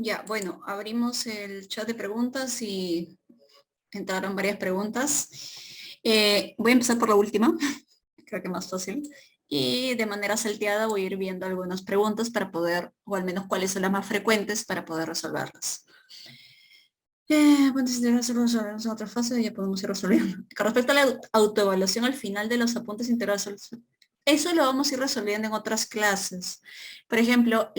Ya, bueno, abrimos el chat de preguntas y entraron varias preguntas. Voy a empezar por la última, creo que más fácil. Y de manera salteada voy a ir viendo algunas preguntas para poder, o al menos cuáles son las más frecuentes para poder resolverlas. Bueno, si tenemos que resolver en otra fase, ya podemos ir resolviendo. Con respecto a la autoevaluación al final de los apuntes integrales, eso lo vamos a ir resolviendo en otras clases. Por ejemplo,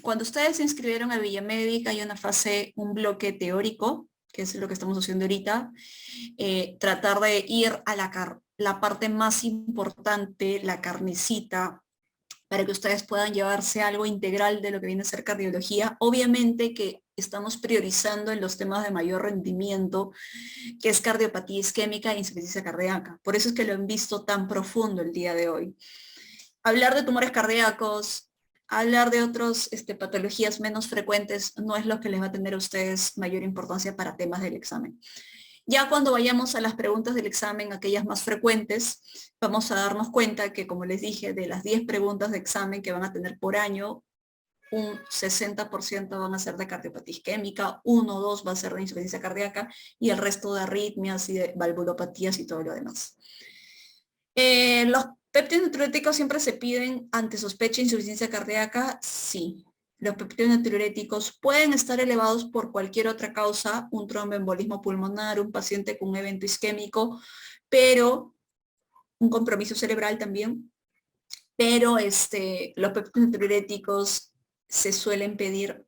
cuando ustedes se inscribieron a Villamédica hay una fase, un bloque teórico, que es lo que estamos haciendo ahorita, tratar de ir a la parte más importante, la carnecita, para que ustedes puedan llevarse algo integral de lo que viene a ser cardiología. Obviamente que estamos priorizando en los temas de mayor rendimiento, que es cardiopatía isquémica e insuficiencia cardíaca. Por eso es que lo han visto tan profundo el día de hoy. Hablar de tumores cardíacos, hablar de otras patologías menos frecuentes no es lo que les va a tener a ustedes mayor importancia para temas del examen. Ya cuando vayamos a las preguntas del examen, aquellas más frecuentes, vamos a darnos cuenta que, como les dije, de las 10 preguntas de examen que van a tener por año, un 60% van a ser de cardiopatía isquémica, 1 o 2 va a ser de insuficiencia cardíaca y el resto de arritmias y de valvulopatías y todo lo demás. ¿Los péptidos natriuréticos siempre se piden ante sospecha de insuficiencia cardíaca? Sí. Los péptidos natriuréticos pueden estar elevados por cualquier otra causa, un tromboembolismo pulmonar, un paciente con un evento isquémico, pero un compromiso cerebral también, pero los péptidos natriuréticos se suelen pedir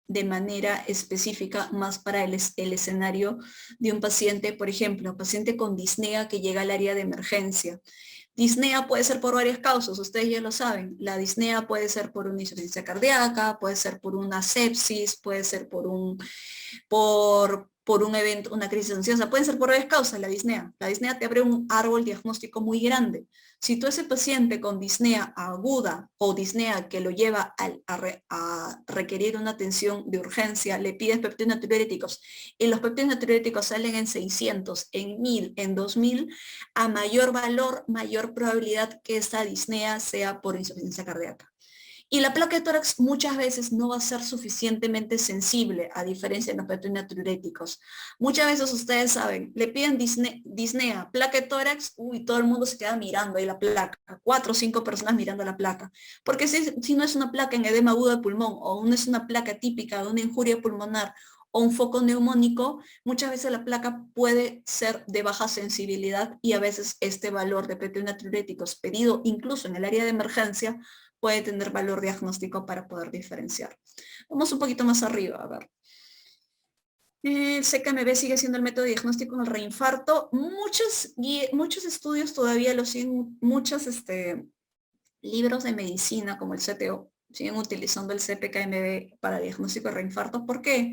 de manera específica más para el escenario de un paciente, por ejemplo, paciente con disnea que llega al área de emergencia. Disnea puede ser por varias causas, ustedes ya lo saben. La disnea puede ser por una insuficiencia cardíaca, puede ser por una sepsis, puede ser por un evento, una crisis ansiosa, pueden ser por varias causas la disnea. La disnea te abre un árbol diagnóstico muy grande. Si tú ese paciente con disnea aguda o disnea que lo lleva a requerir una atención de urgencia, le pides péptidos natriuréticos y los péptidos natriuréticos salen en 600, en 1000, en 2000, a mayor valor, mayor probabilidad que esta disnea sea por insuficiencia cardíaca. Y la placa de tórax muchas veces no va a ser suficientemente sensible, a diferencia de los péptidos natriuréticos. Muchas veces ustedes saben, le piden disnea, placa de tórax, uy, todo el mundo se queda mirando ahí la placa, 4 o 5 personas mirando la placa. Porque si no es una placa en edema agudo de pulmón o no es una placa típica de una injuria pulmonar o un foco neumónico, muchas veces la placa puede ser de baja sensibilidad y a veces este valor de péptidos natriuréticos pedido incluso en el área de emergencia puede tener valor diagnóstico para poder diferenciar. Vamos un poquito más arriba, a ver. El CKMB sigue siendo el método diagnóstico en el reinfarto. Muchos estudios todavía lo siguen, muchos libros de medicina como el CTO siguen utilizando el CPKMB para diagnóstico de reinfarto. ¿Por qué?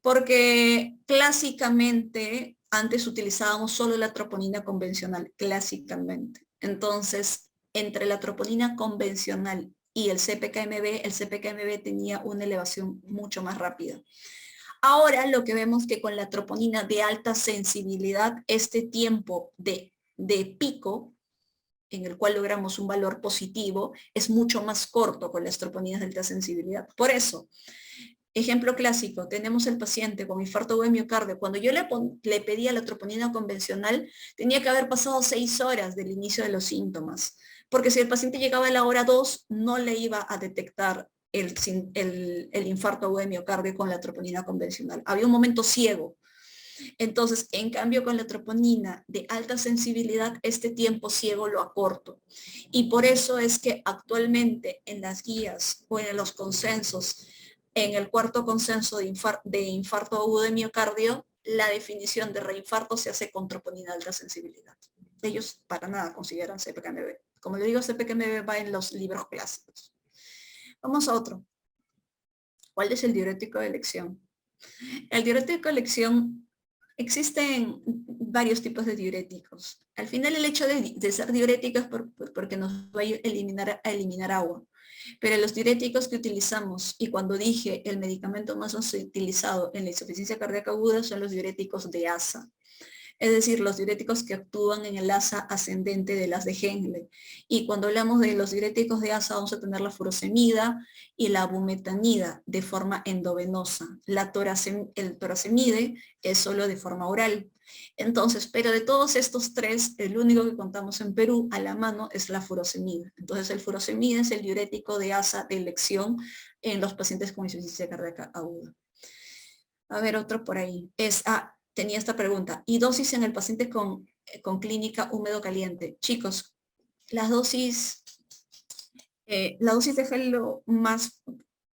Porque clásicamente antes utilizábamos solo la troponina convencional, clásicamente. Entonces, entre la troponina convencional y el CPKMB tenía una elevación mucho más rápida. Ahora lo que vemos que con la troponina de alta sensibilidad, este tiempo de pico en el cual logramos un valor positivo es mucho más corto con las troponinas de alta sensibilidad. Por eso, ejemplo clásico, tenemos el paciente con infarto de miocardio. Cuando yo le pedía la troponina convencional, tenía que haber pasado 6 horas del inicio de los síntomas, porque si el paciente llegaba a la hora 2, no le iba a detectar el infarto de miocardio con la troponina convencional. Había un momento ciego. Entonces, en cambio, con la troponina de alta sensibilidad, este tiempo ciego lo acorto. Y por eso es que actualmente en las guías o en los consensos, en el cuarto consenso de infarto agudo de miocardio, la definición de reinfarto se hace con troponina de alta sensibilidad. Ellos para nada consideran CPKMB. Como le digo, CPKMB va en los libros clásicos. Vamos a otro. ¿Cuál es el diurético de elección? El diurético de elección, existen varios tipos de diuréticos. Al final el hecho de ser diurético es porque nos va a eliminar agua. Pero los diuréticos que utilizamos, y cuando dije el medicamento más utilizado en la insuficiencia cardíaca aguda, son los diuréticos de ASA. es decir, los diuréticos que actúan en el asa ascendente de las de Henle. Y cuando hablamos de los diuréticos de asa, vamos a tener la furosemida y la bumetanida de forma endovenosa. El toracemide es solo de forma oral. Entonces, pero de todos estos tres, el único que contamos en Perú a la mano es la furosemida. Entonces, el furosemida es el diurético de asa de elección en los pacientes con insuficiencia cardíaca aguda. A ver, otro por ahí. Tenía esta pregunta. ¿Y dosis en el paciente con clínica húmedo caliente? Chicos, las dosis, la dosis déjenlo más,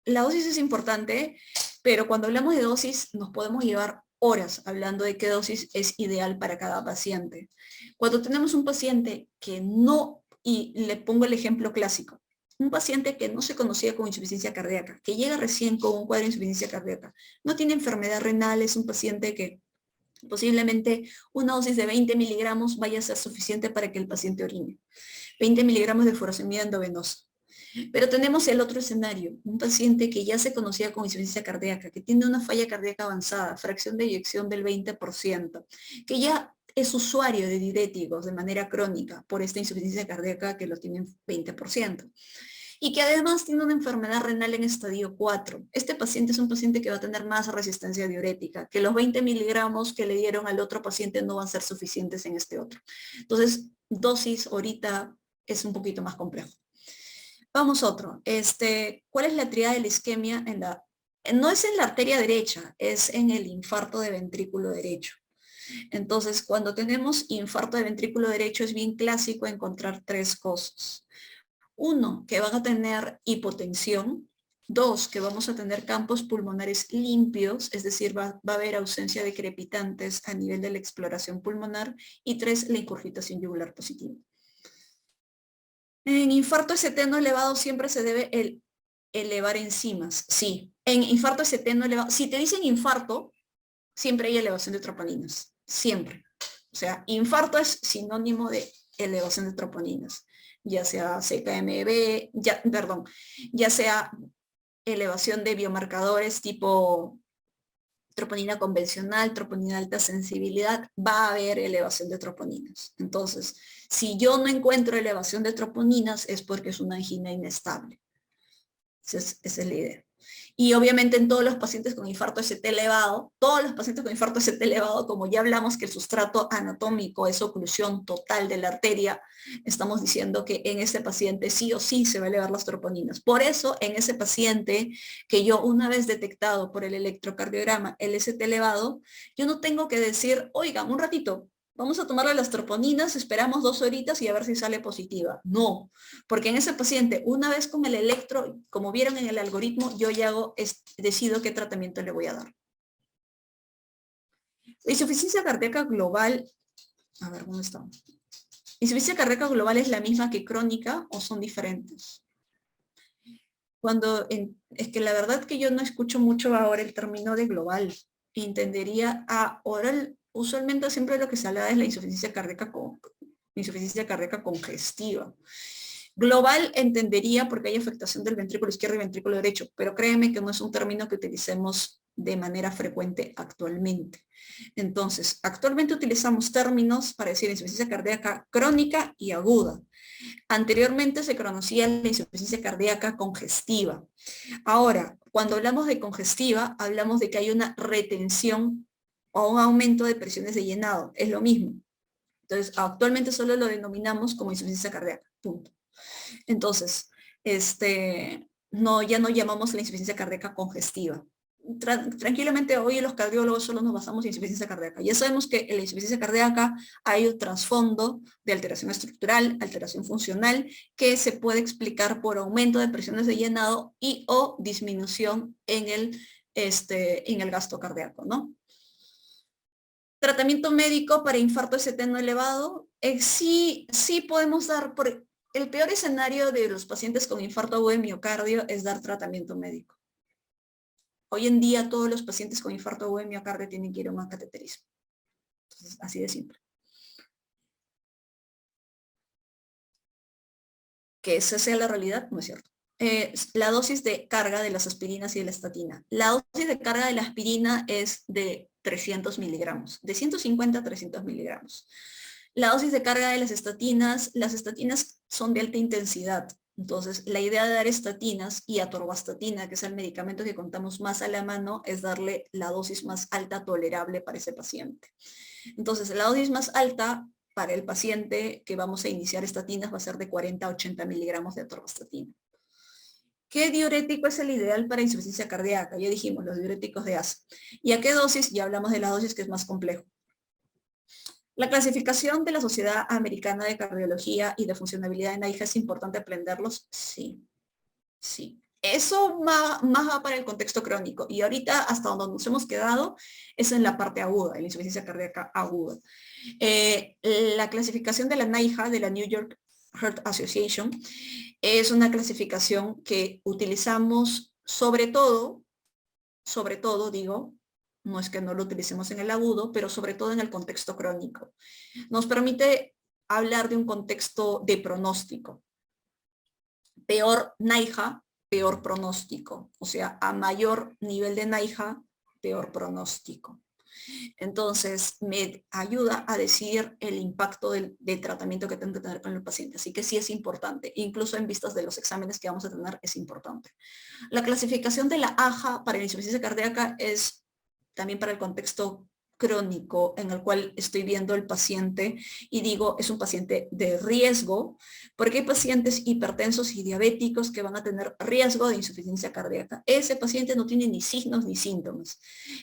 la dosis es importante, pero cuando hablamos de dosis nos podemos llevar horas hablando de qué dosis es ideal para cada paciente. Cuando tenemos un paciente que no, y le pongo el ejemplo clásico, un paciente que no se conocía con insuficiencia cardíaca, que llega recién con un cuadro de insuficiencia cardíaca, no tiene enfermedad renal, es un paciente que posiblemente una dosis de 20 miligramos vaya a ser suficiente para que el paciente orine. 20 miligramos de furosemida endovenosa. Pero tenemos el otro escenario, un paciente que ya se conocía con insuficiencia cardíaca, que tiene una falla cardíaca avanzada, fracción de eyección del 20%, que ya es usuario de diuréticos de manera crónica por esta insuficiencia cardíaca que lo tiene 20%. Y que además tiene una enfermedad renal en estadio 4. Este paciente es un paciente que va a tener más resistencia diurética, que los 20 miligramos que le dieron al otro paciente no van a ser suficientes en este otro. Entonces, dosis ahorita es un poquito más complejo. Vamos a otro. ¿Cuál es la triada de la isquemia no es en la arteria derecha, es en el infarto de ventrículo derecho? Entonces, cuando tenemos infarto de ventrículo derecho es bien clásico encontrar tres cosas. Uno, que van a tener hipotensión. Dos, que vamos a tener campos pulmonares limpios, es decir, va a haber ausencia de crepitantes a nivel de la exploración pulmonar. Y tres, la incurgitación yugular positiva. En infarto ST no elevado siempre se debe elevar enzimas. Sí, en infarto ST no elevado, si te dicen infarto, siempre hay elevación de troponinas, siempre. O sea, infarto es sinónimo de elevación de troponinas, ya sea CKMB, ya sea elevación de biomarcadores tipo troponina convencional, troponina de alta sensibilidad, va a haber elevación de troponinas. Entonces, si yo no encuentro elevación de troponinas es porque es una angina inestable. Esa es la idea. Y obviamente en todos los pacientes con infarto ST elevado, como ya hablamos que el sustrato anatómico es oclusión total de la arteria, estamos diciendo que en ese paciente sí o sí se va a elevar las troponinas. Por eso en ese paciente que yo una vez detectado por el electrocardiograma el ST elevado, yo no tengo que decir, oigan, un ratito, vamos a tomarle las troponinas, esperamos 2 horitas y a ver si sale positiva. No, porque en ese paciente, una vez con el electro, como vieron en el algoritmo, yo ya decido qué tratamiento le voy a dar. La insuficiencia cardíaca global, a ver, ¿dónde está? ¿Insuficiencia cardíaca global es la misma que crónica o son diferentes? Es que la verdad que yo no escucho mucho ahora el término de global. Entendería a oral, usualmente siempre lo que se habla es la insuficiencia cardíaca congestiva. Global entendería porque hay afectación del ventrículo izquierdo y ventrículo derecho, pero créeme que no es un término que utilicemos de manera frecuente actualmente. Entonces, actualmente utilizamos términos para decir insuficiencia cardíaca crónica y aguda. Anteriormente se conocía la insuficiencia cardíaca congestiva. Ahora, cuando hablamos de congestiva, hablamos de que hay una retención o un aumento de presiones de llenado. Es lo mismo. Entonces, actualmente solo lo denominamos como insuficiencia cardíaca. Punto. Entonces, ya no llamamos la insuficiencia cardíaca congestiva. Tranquilamente hoy los cardiólogos solo nos basamos en insuficiencia cardíaca. Ya sabemos que en la insuficiencia cardíaca hay un trasfondo de alteración estructural, alteración funcional, que se puede explicar por aumento de presiones de llenado y o disminución en el gasto cardíaco, ¿no? Tratamiento médico para infarto ST no elevado, sí podemos dar, el peor escenario de los pacientes con infarto agudo de miocardio es dar tratamiento médico. Hoy en día todos los pacientes con infarto agudo de miocardio tienen que ir a un cateterismo. Entonces, así de simple. Que esa sea la realidad, no es cierto. La dosis de carga de las aspirinas y de la estatina. La dosis de carga de la aspirina es de 300 miligramos, de 150 a 300 miligramos. La dosis de carga de las estatinas son de alta intensidad. Entonces, la idea de dar estatinas y atorvastatina, que es el medicamento que contamos más a la mano, es darle la dosis más alta tolerable para ese paciente. Entonces, la dosis más alta para el paciente que vamos a iniciar estatinas va a ser de 40 a 80 miligramos de atorvastatina. ¿Qué diurético es el ideal para insuficiencia cardíaca? Ya dijimos, los diuréticos de ASA. ¿Y a qué dosis? Ya hablamos de la dosis, que es más complejo. La clasificación de la Sociedad Americana de Cardiología y de Funcionabilidad en NIHA, ¿es importante aprenderlos? Sí, sí. Eso más va para el contexto crónico. Y ahorita, hasta donde nos hemos quedado, es en la parte aguda, en la insuficiencia cardíaca aguda. La clasificación de la NIHA, de la New York Heart Association, es una clasificación que utilizamos sobre todo digo, no es que no lo utilicemos en el agudo, pero sobre todo en el contexto crónico. Nos permite hablar de un contexto de pronóstico. Peor NIHA, peor pronóstico. O sea, a mayor nivel de NIHA, peor pronóstico. Entonces, me ayuda a decidir el impacto del tratamiento que tengo que tener con el paciente. Así que sí es importante, incluso en vistas de los exámenes que vamos a tener, es importante. La clasificación de la AJA para la insuficiencia cardíaca es también para el contexto crónico en el cual estoy viendo el paciente y digo, es un paciente de riesgo, porque hay pacientes hipertensos y diabéticos que van a tener riesgo de insuficiencia cardíaca. Ese paciente no tiene ni signos ni síntomas.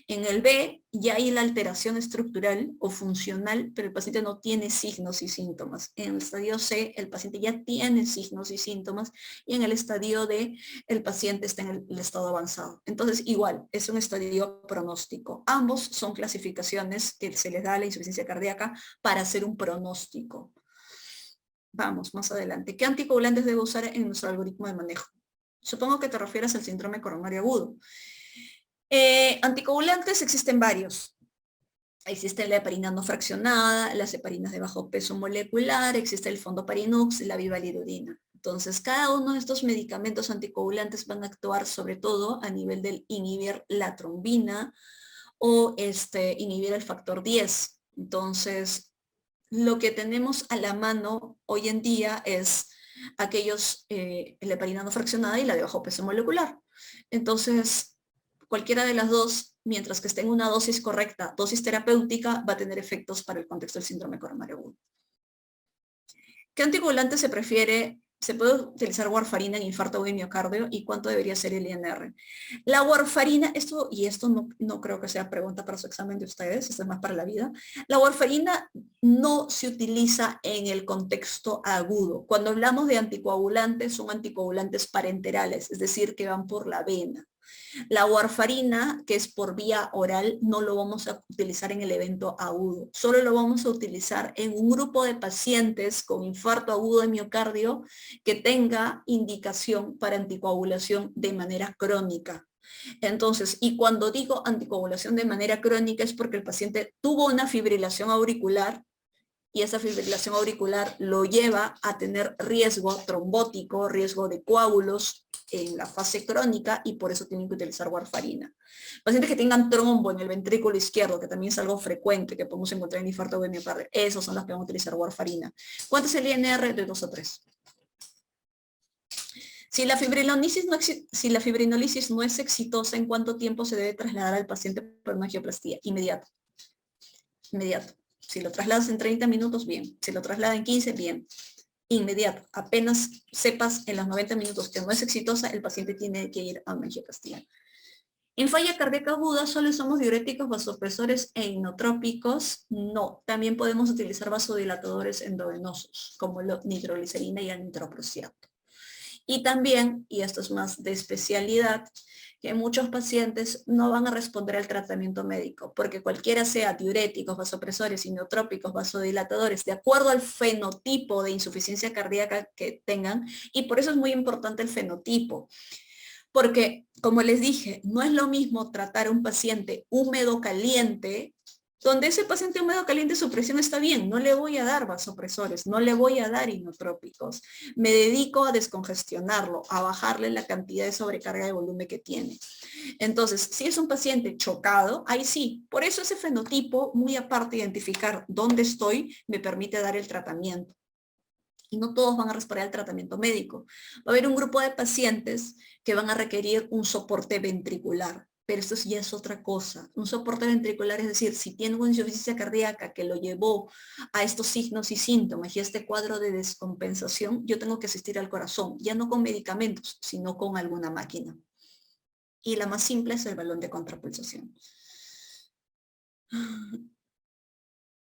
En el B ya hay la alteración estructural o funcional, pero el paciente no tiene signos y síntomas. En el estadio C, el paciente ya tiene signos y síntomas, y en el estadio D, el paciente está en el estado avanzado. Entonces, igual, es un estadio pronóstico. Ambos son clasificaciones que se les da a la insuficiencia cardíaca para hacer un pronóstico. Vamos, más adelante. ¿Qué anticoagulantes debo usar en nuestro algoritmo de manejo? Supongo que te refieres al síndrome coronario agudo. Anticoagulantes existen varios. Existe la heparina no fraccionada, las heparinas de bajo peso molecular, existe el fondoparinux, la vivalirudina. Entonces, cada uno de estos medicamentos anticoagulantes van a actuar sobre todo a nivel del inhibir la trombina o inhibir el factor 10. Entonces, lo que tenemos a la mano hoy en día es aquellos, la heparina no fraccionada y la de bajo peso molecular. Entonces, cualquiera de las dos, mientras que esté en una dosis correcta, dosis terapéutica, va a tener efectos para el contexto del síndrome coronario agudo. ¿Qué anticoagulante se prefiere? ¿Se puede utilizar warfarina en infarto agudo de miocardio? ¿Y cuánto debería ser el INR? La warfarina, esto no creo que sea pregunta para su examen de ustedes, esto es más para la vida. La warfarina no se utiliza en el contexto agudo. Cuando hablamos de anticoagulantes, son anticoagulantes parenterales, es decir, que van por la vena. La warfarina, que es por vía oral, no lo vamos a utilizar en el evento agudo. Solo lo vamos a utilizar en un grupo de pacientes con infarto agudo de miocardio que tenga indicación para anticoagulación de manera crónica. Entonces, y cuando digo anticoagulación de manera crónica es porque el paciente tuvo una fibrilación auricular y esa fibrilación auricular lo lleva a tener riesgo trombótico, riesgo de coágulos en la fase crónica, y por eso tienen que utilizar warfarina. Pacientes que tengan trombo en el ventrículo izquierdo, que también es algo frecuente que podemos encontrar en infarto de miocardio, esos son los que van a utilizar warfarina. ¿Cuánto es el INR? De 2 a 3. Si la fibrinolisis no es exitosa, ¿en cuánto tiempo se debe trasladar al paciente por una angioplastía? Inmediato. Inmediato. Si lo trasladas en 30 minutos, bien. Si lo traslada en 15, bien. Inmediato. Apenas sepas en los 90 minutos que no es exitosa, el paciente tiene que ir a una angioplastía. En falla cardíaca aguda, ¿solo usamos diuréticos, vasopresores e inotrópicos? No. También podemos utilizar vasodilatadores endovenosos, como la nitroglicerina y el nitroprusiato. Y también, y esto es más de especialidad, que muchos pacientes no van a responder al tratamiento médico, porque cualquiera sea diuréticos, vasopresores, inotrópicos, vasodilatadores, de acuerdo al fenotipo de insuficiencia cardíaca que tengan, y por eso es muy importante el fenotipo, porque, como les dije, no es lo mismo tratar a un paciente húmedo caliente Donde ese paciente húmedo caliente su presión está bien, no le voy a dar vasopresores, no le voy a dar inotrópicos. Me dedico a descongestionarlo, a bajarle la cantidad de sobrecarga de volumen que tiene. Entonces, si es un paciente chocado, ahí sí. Por eso ese fenotipo, muy aparte de identificar dónde estoy, me permite dar el tratamiento. Y no todos van a responder al tratamiento médico. Va a haber un grupo de pacientes que van a requerir un soporte ventricular. Pero esto ya es otra cosa. Un soporte ventricular es decir, si tiene una insuficiencia cardíaca que lo llevó a estos signos y síntomas y a este cuadro de descompensación, yo tengo que asistir al corazón, ya no con medicamentos, sino con alguna máquina. Y la más simple es el balón de contrapulsación.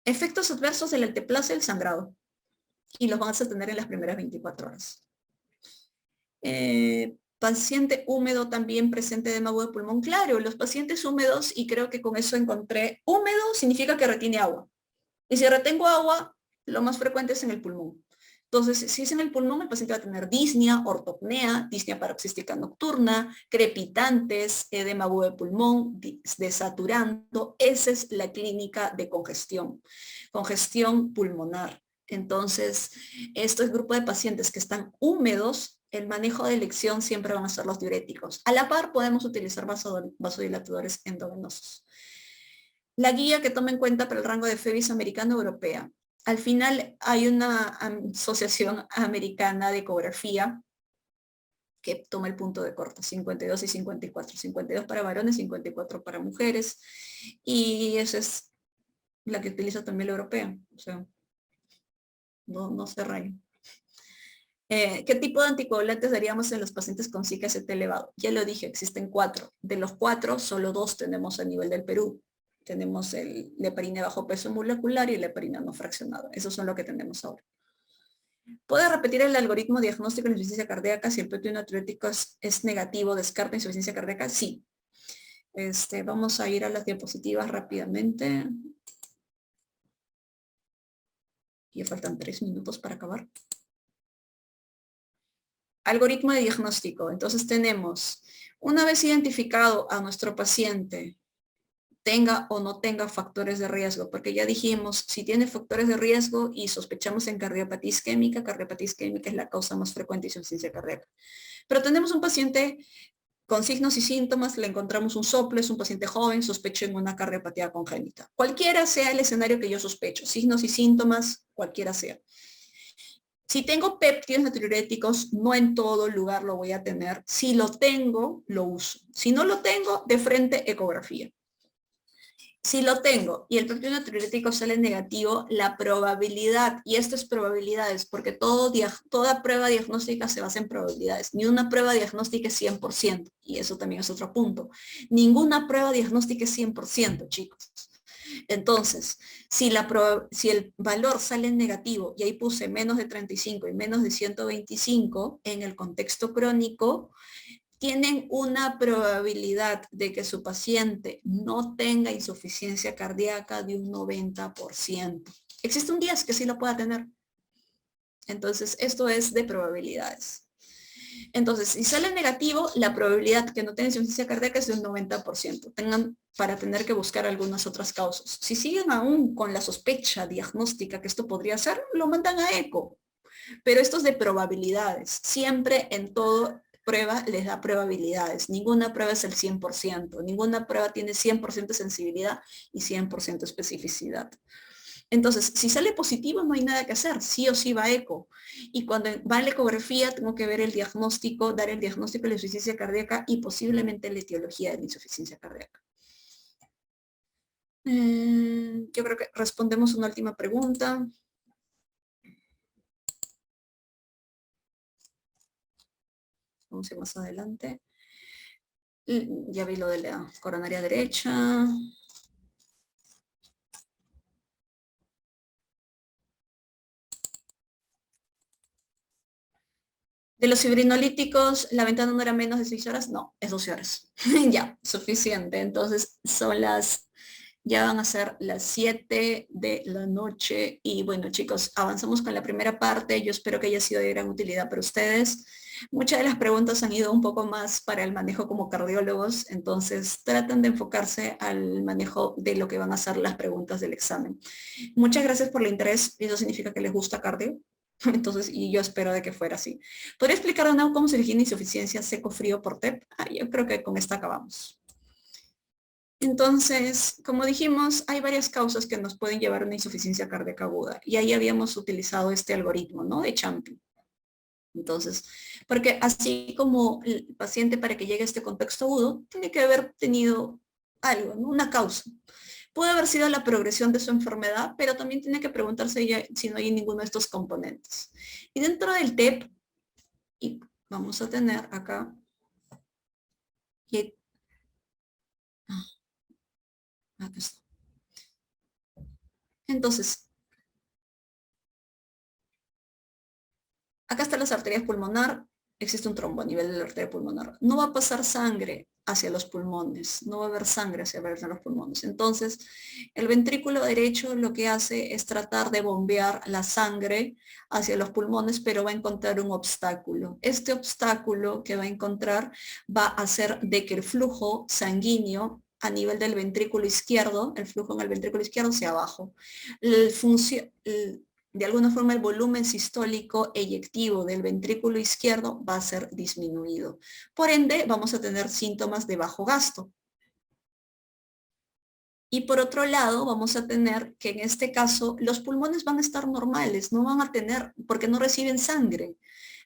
Efectos adversos del alteplasia y el sangrado. Y los vas a tener en las primeras 24 horas. Paciente húmedo también presente edema agudo de pulmón. Claro, los pacientes húmedos, y creo que con eso encontré, húmedo significa que retiene agua. Y si retengo agua, lo más frecuente es en el pulmón. Entonces, si es en el pulmón, el paciente va a tener disnea, ortopnea, disnea paroxística nocturna, crepitantes, edema agudo de pulmón, desaturando. Esa es la clínica de congestión pulmonar. Entonces, estos grupos de pacientes que están húmedos, el manejo de elección siempre van a ser los diuréticos. A la par podemos utilizar vasodilatadores endovenosos. La guía que toma en cuenta para el rango de FEBIS americano-europea. Al final hay una asociación americana de ecografía que toma el punto de corte, 52 y 54. 52 para varones, 54 para mujeres. Y esa es la que utiliza también la europea. O sea, no se rayen. ¿Qué tipo de anticoagulantes daríamos en los pacientes con CKCT elevado? Ya lo dije, existen 4. De los 4, solo 2 tenemos a nivel del Perú. Tenemos el heparina bajo peso molecular y el heparina no fraccionado. Esos son los que tenemos ahora. ¿Puede repetir el algoritmo diagnóstico de insuficiencia cardíaca si el PET natriurético es negativo, descarta insuficiencia cardíaca? Sí. Vamos a ir a las diapositivas rápidamente. Ya faltan 3 minutos para acabar. Algoritmo de diagnóstico. Entonces tenemos, una vez identificado a nuestro paciente, tenga o no tenga factores de riesgo, porque ya dijimos, si tiene factores de riesgo y sospechamos en cardiopatía isquémica es la causa más frecuente de insuficiencia cardíaca. Pero tenemos un paciente con signos y síntomas, le encontramos un soplo, es un paciente joven, sospecho en una cardiopatía congénita. Cualquiera sea el escenario que yo sospecho, signos y síntomas, cualquiera sea. Si tengo péptidos natriuréticos, no en todo lugar lo voy a tener. Si lo tengo, lo uso. Si no lo tengo, de frente, ecografía. Si lo tengo y el péptido natriurético sale negativo, la probabilidad, y esto es probabilidades, porque toda prueba diagnóstica se basa en probabilidades. Ni una prueba diagnóstica es 100%, y eso también es otro punto. Ninguna prueba diagnóstica es 100%, chicos. Entonces, si el valor sale en negativo, y ahí puse menos de 35 y menos de 125 en el contexto crónico, tienen una probabilidad de que su paciente no tenga insuficiencia cardíaca de un 90%. Existe un 10 que sí lo pueda tener. Entonces, esto es de probabilidades. Entonces, si sale negativo, la probabilidad que no tenga insuficiencia cardíaca es de un 90%. Tengan para tener que buscar algunas otras causas. Si siguen aún con la sospecha diagnóstica que esto podría ser, lo mandan a eco. Pero esto es de probabilidades. Siempre en todo prueba les da probabilidades. Ninguna prueba es el 100%. Ninguna prueba tiene 100% sensibilidad y 100% especificidad. Entonces, si sale positivo no hay nada que hacer, sí o sí va a eco. Y cuando va a la ecografía tengo que ver el diagnóstico, dar el diagnóstico de la insuficiencia cardíaca y posiblemente la etiología de la insuficiencia cardíaca. Yo creo que respondemos una última pregunta. Vamos a ir más adelante. Ya vi lo de la coronaria derecha. De los fibrinolíticos, ¿la ventana no era menos de 6 horas? No, es 12 horas. Ya, suficiente. Entonces ya van a ser las 7 de la noche. Y bueno, chicos, avanzamos con la primera parte. Yo espero que haya sido de gran utilidad para ustedes. Muchas de las preguntas han ido un poco más para el manejo como cardiólogos, entonces tratan de enfocarse al manejo de lo que van a ser las preguntas del examen. Muchas gracias por el interés, eso significa que les gusta cardio. Entonces, y yo espero de que fuera así. ¿Podría explicar de nuevo cómo se origina insuficiencia seco-frío por TEP? Yo creo que con esta acabamos. Entonces, como dijimos, hay varias causas que nos pueden llevar a una insuficiencia cardíaca aguda. Y ahí habíamos utilizado este algoritmo, ¿no? De Champi. Entonces, porque así como el paciente para que llegue a este contexto agudo, tiene que haber tenido algo, ¿no? Una causa. Puede haber sido la progresión de su enfermedad, pero también tiene que preguntarse ya si no hay ninguno de estos componentes. Y dentro del TEP, y vamos a tener acá, y, acá está. Entonces, acá están las arterias pulmonar, existe un trombo a nivel de la arteria pulmonar. No va a pasar sangre hacia los pulmones, no va a haber sangre hacia los pulmones. Entonces, el ventrículo derecho lo que hace es tratar de bombear la sangre hacia los pulmones, pero va a encontrar un obstáculo. Este obstáculo que va a encontrar va a hacer de que el flujo sanguíneo a nivel del ventrículo izquierdo, el flujo en el ventrículo izquierdo sea bajo. De alguna forma el volumen sistólico eyectivo del ventrículo izquierdo va a ser disminuido. Por ende, vamos a tener síntomas de bajo gasto. Y por otro lado, vamos a tener que en este caso los pulmones van a estar normales, no van a tener, porque no reciben sangre.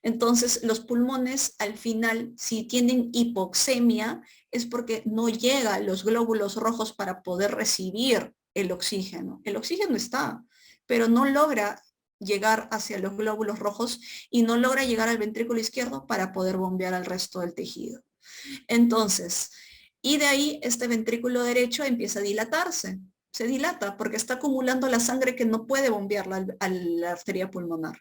Entonces, los pulmones al final, si tienen hipoxemia, es porque no llegan los glóbulos rojos para poder recibir el oxígeno. El oxígeno está, pero no logra llegar hacia los glóbulos rojos y no logra llegar al ventrículo izquierdo para poder bombear al resto del tejido. Entonces, y de ahí este ventrículo derecho empieza a dilatarse. Se dilata porque está acumulando la sangre que no puede bombearla a la arteria pulmonar.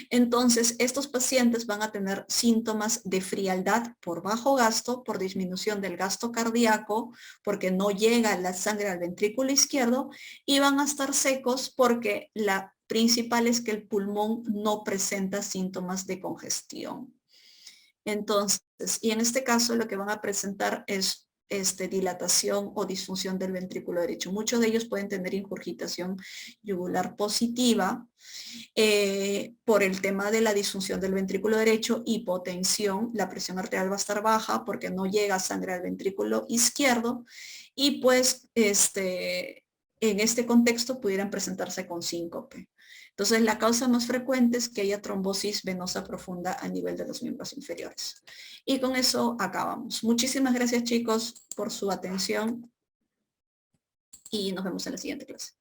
Entonces, estos pacientes van a tener síntomas de frialdad por bajo gasto, por disminución del gasto cardíaco, porque no llega la sangre al ventrículo izquierdo, y van a estar secos porque la principal es que el pulmón no presenta síntomas de congestión. Entonces, y en este caso lo que van a presentar es dilatación o disfunción del ventrículo derecho. Muchos de ellos pueden tener ingurgitación yugular positiva por el tema de la disfunción del ventrículo derecho, hipotensión, la presión arterial va a estar baja porque no llega sangre al ventrículo izquierdo y pues en este contexto pudieran presentarse con síncope. Entonces, la causa más frecuente es que haya trombosis venosa profunda a nivel de los miembros inferiores. Y con eso acabamos. Muchísimas gracias, chicos, por su atención y nos vemos en la siguiente clase.